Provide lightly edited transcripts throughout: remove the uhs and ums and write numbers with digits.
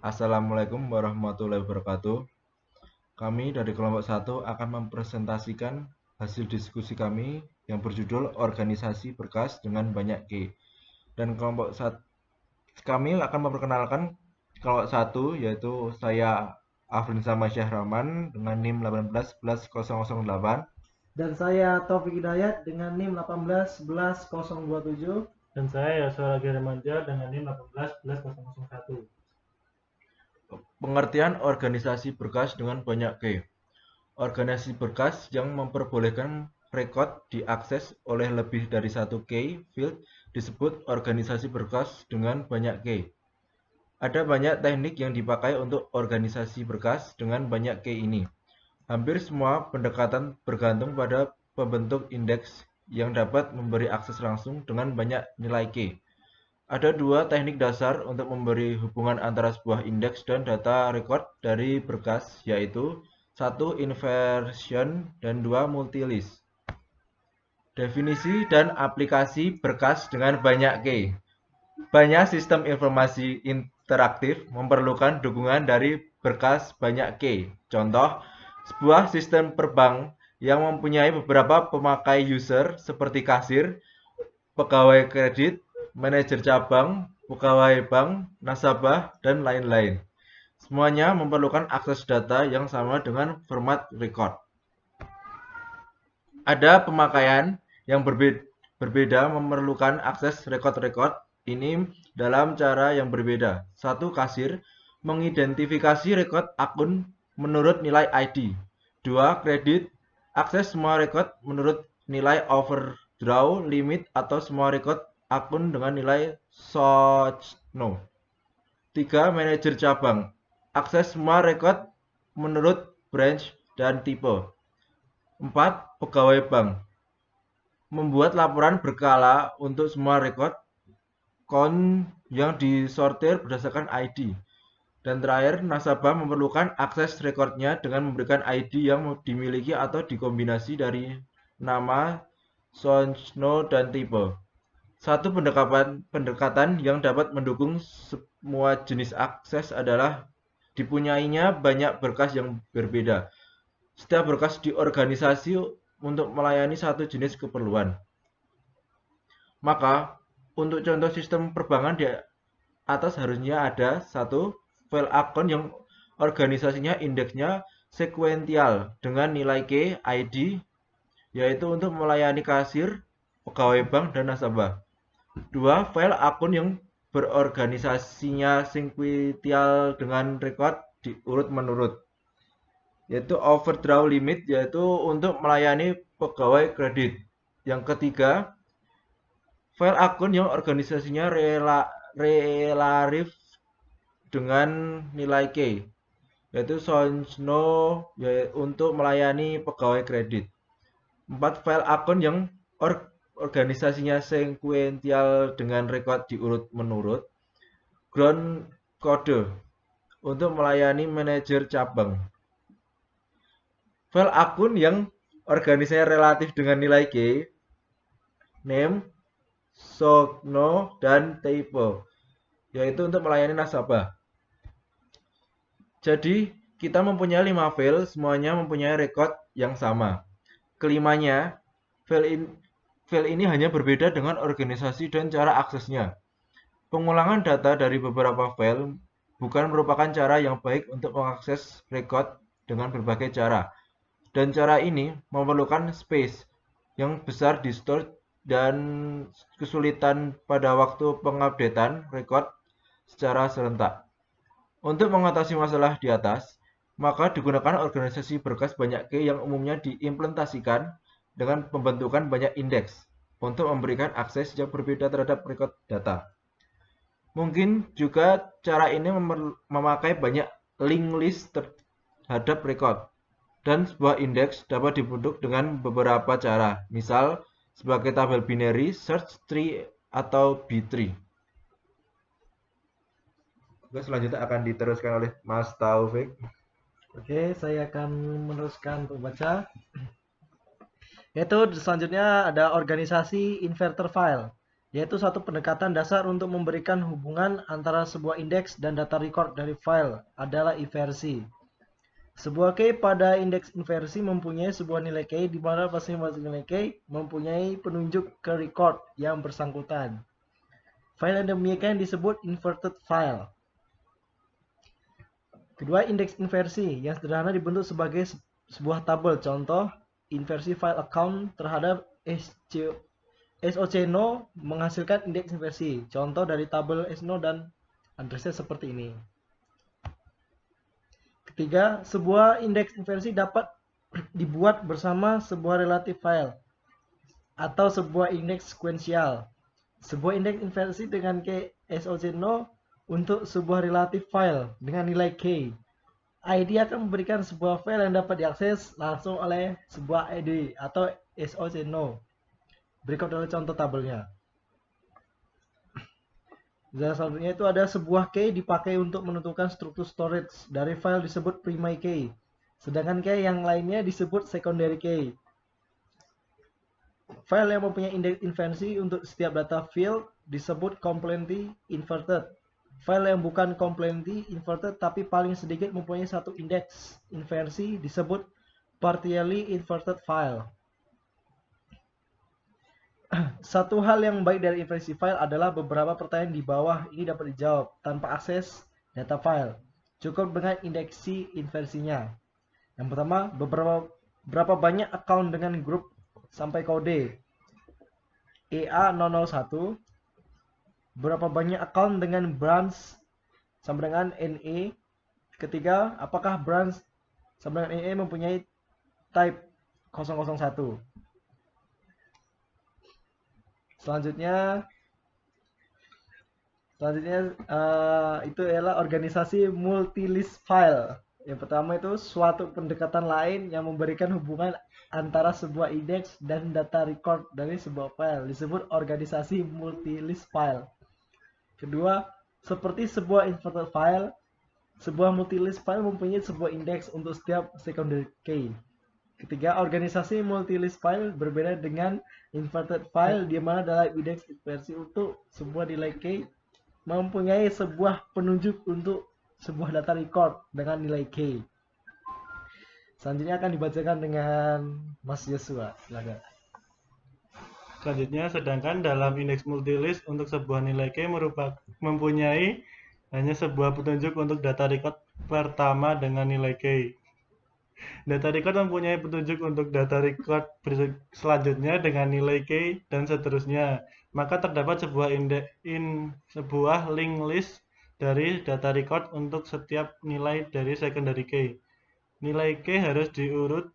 Assalamualaikum warahmatullahi wabarakatuh. Kami dari kelompok 1 akan mempresentasikan hasil diskusi kami yang berjudul Organisasi Berkas dengan Banyak Key. Dan kelompok 1 kami akan memperkenalkan kelompok 1 yaitu saya Afrin Sama Syahraman dengan NIM 18111008. Dan saya Taufik Hidayat dengan NIM 1811027. Dan saya Yasura Girmanja dengan NIM 1811001. Pengertian organisasi berkas dengan banyak key. Organisasi berkas yang memperbolehkan rekod diakses oleh lebih dari satu key field disebut organisasi berkas dengan banyak key. Ada banyak teknik yang dipakai untuk organisasi berkas dengan banyak key ini. Hampir semua pendekatan bergantung pada pembentuk indeks yang dapat memberi akses langsung dengan banyak nilai key. Ada dua teknik dasar untuk memberi hubungan antara sebuah indeks dan data record dari berkas, yaitu satu inversion dan dua multilist. Definisi dan aplikasi berkas dengan banyak key. Banyak sistem informasi interaktif memerlukan dukungan dari berkas banyak key. Contoh, sebuah sistem perbank yang mempunyai beberapa pemakai user seperti kasir, pegawai kredit, manajer cabang, pegawai bank, nasabah, dan lain-lain. Semuanya memerlukan akses data yang sama dengan format record. Ada pemakaian yang berbeda memerlukan akses record-record ini dalam cara yang berbeda. Satu, kasir mengidentifikasi record akun menurut nilai ID. Dua, kredit akses semua record menurut nilai overdraw limit atau semua record akun dengan nilai SOCHNO. Tiga, manajer cabang akses semua record menurut branch dan tipe. 4. Pegawai bank membuat laporan berkala untuk semua rekod count yang disortir berdasarkan ID. Dan terakhir, nasabah memerlukan akses rekodnya dengan memberikan ID yang dimiliki atau dikombinasi dari nama, SOCHNO, dan tipe. Satu pendekatan yang dapat mendukung semua jenis akses adalah dipunyainya banyak berkas yang berbeda. Setiap berkas diorganisasi untuk melayani satu jenis keperluan. Maka, untuk contoh sistem perbankan di atas harusnya ada satu file akun yang organisasinya indeksnya sekuensial dengan nilai key ID, yaitu untuk melayani kasir, pegawai bank, dan nasabah. Dua, file akun yang berorganisasinya sekuensial dengan record diurut menurut, yaitu overdraw limit, yaitu untuk melayani pegawai kredit. Yang ketiga, file akun yang organisasinya relatif dengan nilai key, yaitu SOCHNO untuk melayani pegawai kredit. 4. File akun yang organisasinya sekuensial dengan rekod diurut menurut, ground code untuk melayani manajer cabang. File akun yang organisasinya relatif dengan nilai key, name, SOCHNO, dan type, yaitu untuk melayani nasabah. Jadi, kita mempunyai 5 file, semuanya mempunyai record yang sama. Kelimanya, file ini hanya berbeda dengan organisasi dan cara aksesnya. Pengulangan data dari beberapa file bukan merupakan cara yang baik untuk mengakses record dengan berbagai cara. Dan cara ini memerlukan space yang besar di storage dan kesulitan pada waktu pengupdatean record secara serentak. Untuk mengatasi masalah di atas, maka digunakan organisasi berkas banyak key yang umumnya diimplementasikan dengan pembentukan banyak indeks untuk memberikan akses yang berbeda terhadap record data. Mungkin juga cara ini memakai banyak linked list terhadap record, dan sebuah indeks dapat dibentuk dengan beberapa cara, misal sebagai tabel binary, search tree, atau B-tree. Selanjutnya akan diteruskan oleh Mas Taufik. Oke, saya akan meneruskan pembaca. Yaitu selanjutnya ada organisasi inverter file. yaitu satu pendekatan dasar untuk memberikan hubungan antara sebuah indeks dan data record dari file adalah inversi. Sebuah key pada indeks inversi mempunyai sebuah nilai key di mana masing-masing nilai key mempunyai penunjuk ke record yang bersangkutan. File yang demikian disebut inverted file. Kedua, indeks inversi yang sederhana dibentuk sebagai sebuah tabel. Contoh, inversi file account terhadap SOC0 menghasilkan indeks inversi. Contoh dari tabel S0 dan addressnya seperti ini. Ketiga, sebuah indeks inversi dapat dibuat bersama sebuah relative file atau sebuah indeks sekuensial. Sebuah indeks inversi dengan key SOC0 untuk sebuah relative file dengan nilai key. ID akan memberikan sebuah file yang dapat diakses langsung oleh sebuah ID atau SOC0. Berikut adalah contoh tabelnya. Dan selanjutnya itu ada sebuah key dipakai untuk menentukan struktur storage dari file disebut primary key. Sedangkan key yang lainnya disebut secondary key. File yang mempunyai indeks inversi untuk setiap data field disebut completely inverted. File yang bukan completely inverted tapi paling sedikit mempunyai satu indeks inversi disebut partially inverted file. Satu hal yang baik dari inversi file adalah beberapa pertanyaan di bawah ini dapat dijawab tanpa akses data file. Cukup dengan indeksi inversinya. Yang pertama, berapa banyak account dengan grup sampai kode EA001. Berapa banyak account dengan branch sampai dengan NE. Ketiga, apakah branch sampai dengan NE mempunyai type 001. Selanjutnya itu adalah organisasi multilist file. Yang pertama itu suatu pendekatan lain yang memberikan hubungan antara sebuah indeks dan data record dari sebuah file disebut organisasi multilist file. Kedua, seperti sebuah inverted file, sebuah multilist file mempunyai sebuah indeks untuk setiap secondary key. Ketiga, organisasi multilist file berbeda dengan inverted file di mana dalam indeks inversi untuk sebuah nilai key mempunyai sebuah penunjuk untuk sebuah data record dengan nilai key. Selanjutnya akan dibacakan dengan Mas Yosua. Silakan. Selanjutnya, sedangkan dalam indeks multilist untuk sebuah nilai key mempunyai hanya sebuah petunjuk untuk data record pertama dengan nilai key. Data record mempunyai petunjuk untuk data record selanjutnya dengan nilai key dan seterusnya. Maka terdapat sebuah link list dari data record untuk setiap nilai dari secondary key. Nilai key harus diurut.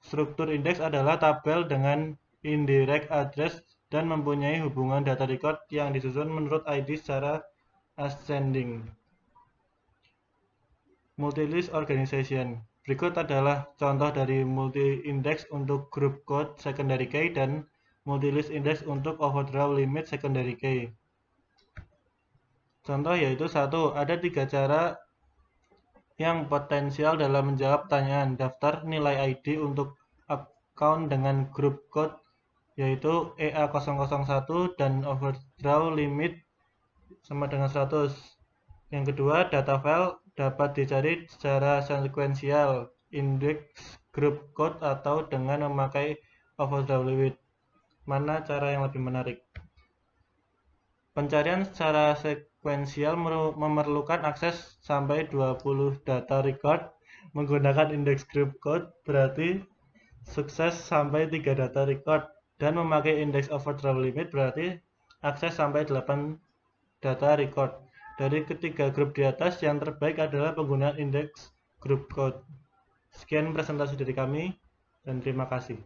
Struktur indeks adalah tabel dengan indirect address dan mempunyai hubungan data record yang disusun menurut ID secara ascending. Multilist organization. Berikut adalah contoh dari multi-index untuk group code secondary key dan multilist index untuk overdraw limit secondary key. Contoh yaitu 1. Ada 3 cara yang potensial dalam menjawab pertanyaan daftar nilai ID untuk account dengan group code yaitu EA001 dan overdraw limit sama dengan 100. Yang kedua, data file dapat dicari secara sekuensial, index group code atau dengan memakai overdraw limit. Mana cara yang lebih menarik? Pencarian secara sekuensial memerlukan akses sampai 20 data record menggunakan index group code, berarti sukses sampai 3 data record, dan memakai index overdraw limit berarti akses sampai 8 data record. Dari ketiga grup di atas, yang terbaik adalah penggunaan index group code. Sekian presentasi dari kami dan terima kasih.